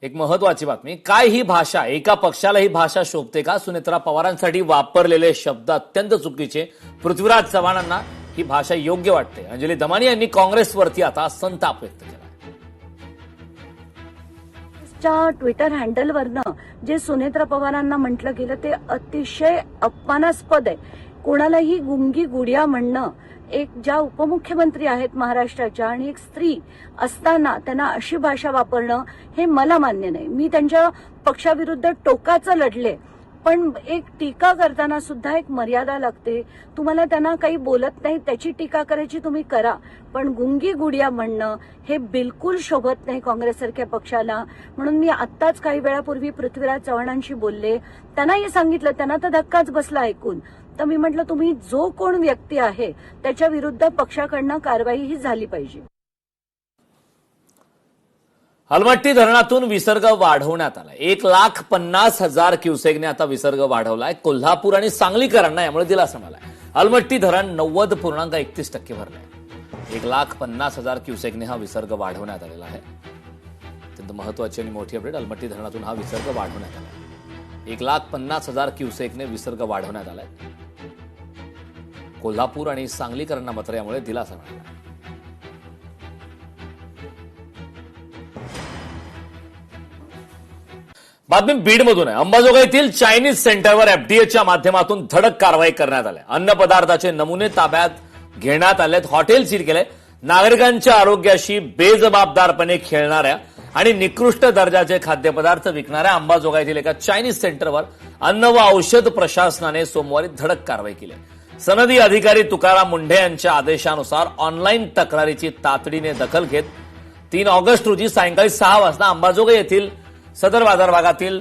एक महत्वाची बातमी. काय ही भाषा? एका पक्षाला ही भाषा शोभते का? सुनेत्रा पवारांसाठी वापरलेले शब्द अत्यंत चुकीचे. पृथ्वीराज चव्हाणांना ही भाषा योग्य वाटते. अंजली दमानी यांनी काँग्रेसवरती आता संताप व्यक्त केला. ट्विटर हँडलवरनं जे सुनेत्रा पवारांना म्हटलं गेलं ते अतिशय अपमानास्पद आहे. कोणालाही गुंगी गुडिया म्हणणं, एक ज्या उपमुख्यमंत्री आहेत महाराष्ट्राच्या आणि एक स्त्री असताना त्यांना अशी भाषा वापरणं हे मला मान्य नाही. मी त्यांच्या पक्षाविरुद्ध टोकाचं लढले, पण एक टीका करताना सुद्धा एक मर्यादा लागते. तुम्हाला त्यांना काही बोलत नाही त्याची टीका करायची तुम्ही करा, पण गुंगी गुडिया म्हणणं हे बिलकुल शोभत नाही काँग्रेससारख्या पक्षाला. म्हणून मी आत्ताच काही वेळापूर्वी पृथ्वीराज चव्हाणांशी बोलले, त्यांनाही सांगितलं, त्यांना तर धक्काच बसला ऐकून. तर मी म्हटलं तुम्ही जो कोण व्यक्ती आहे त्याच्या विरुद्ध पक्षाकडनं कारवाई ही झाली पाहिजे. अलमट्टी धरणातून विसर्ग वाढवण्यात आला. 1,50,000 क्युसेकने आता विसर्ग वाढवलाय. कोल्हापूर आणि सांगलीकरांना यामुळे दिलासा मिळालाय. अलमट्टी धरण 90.31% भरलंय. 1,50,000 क्युसेकने हा विसर्ग वाढवण्यात आलेला आहे. अत्यंत महत्वाची आणि मोठी अपडेट. अलमट्टी धरणातून हा विसर्ग वाढवण्यात आला. 1,50,000 क्युसेकने विसर्ग वाढवण्यात आलाय. कोल्हापूर आणि सांगलीकरांना मात्र यामुळे दिलासा मिळाला. बातमी बीडमधून आहे. अंबाजोगाईतील चायनीज सेंटरवर एफडीएच्या माध्यमातून धडक कारवाई करण्यात आली. अन्न पदार्थाचे नमुने ताब्यात घेण्यात आलेत. हॉटेल सील केले. नागरिकांच्या आरोग्याशी बेजबाबदारपणे खेळणाऱ्या आणि निकृष्ट दर्जाचे खाद्यपदार्थ विकणाऱ्या अंबाजोगाईतील एका चायनीज सेंटरवर अन्न व औषध प्रशासनाने सोमवारी धडक कारवाई केली. सनदी अधिकारी तुकाराम मुंढे यांच्या आदेशानुसार ऑनलाईन तक्रारीची तातडीने दखल घेत 3 ऑगस्ट रोजी सायंकाळी 6 वाजता अंबाजोगाई येथील सदर बाजार भागातील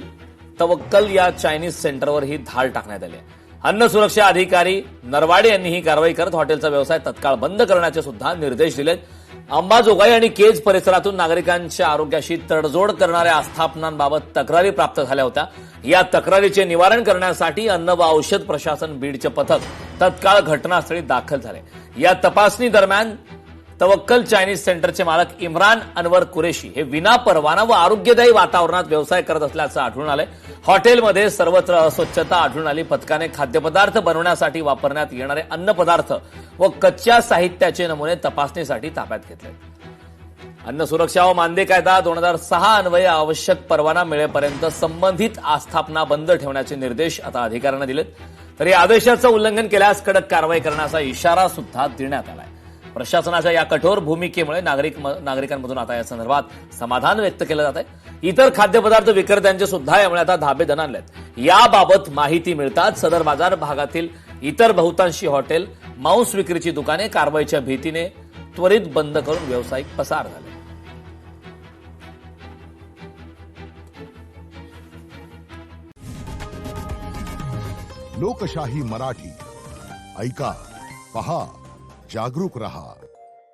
तवक्कल या चायनीज सेंटरवर ही धाड टाकण्यात आली. अन्न सुरक्षा अधिकारी नरवाडे यांनी ही कारवाई करत हॉटेलचा व्यवसाय तत्काळ बंद करण्याचे सुद्धा निर्देश दिलेत. अंबाजोगाई आणि केज परिसरातून नागरिकांच्या आरोग्याशी तडजोड करणाऱ्या आस्थापनांबाबत तक्रारी प्राप्त झाल्या होत्या. या तक्रारीचे निवारण करण्यासाठी अन्न व औषध प्रशासन बीडचे पथक तत्काळ घटनास्थळी दाखल झाले. या तपासणी दरम्यान तवक्कल चायनीज सेंटरचे मालक इम्रान अनवर कुरेशी हे विना परवाना व आरोग्यदायी वातावरणात व्यवसाय करत असल्याचं आढळून आलंय. हॉटेलमध्ये सर्वत्र अस्वच्छता आढळून आली. पथकाने खाद्यपदार्थ बनवण्यासाठी वापरण्यात येणारे अन्नपदार्थ व कच्च्या साहित्याचे नमुने तपासणीसाठी ताब्यात घेतले. अन्न सुरक्षा व मानदे कायदा 2006 अन्वये आवश्यक परवाना मिळेपर्यंत संबंधित आस्थापना बंद ठेवण्याचे निर्देश आता अधिकाऱ्यांना दिलेत. तर या आदेशाचं उल्लंघन केल्यास कडक कारवाई करण्याचा इशारा सुद्धा देण्यात आलाय. प्रशासनाच्या या कठोर भूमिकेमुळे नागरिकांमधून आता या संदर्भात समाधान व्यक्त केलं जात आहे. इतर खाद्यपदार्थ विक्रेत्यांचे सुद्धा यामुळे आता धाबे दणाणलेत. याबाबत माहिती मिळताच सदर बाजार भागातील इतर बहुतांशी हॉटेल, मांस विक्रीची दुकाने कारवाईच्या भीतीने त्वरित बंद करून व्यावसायिक पसार झाले. लोकशाही मराठी ऐका, पहा, जागरूक रहा.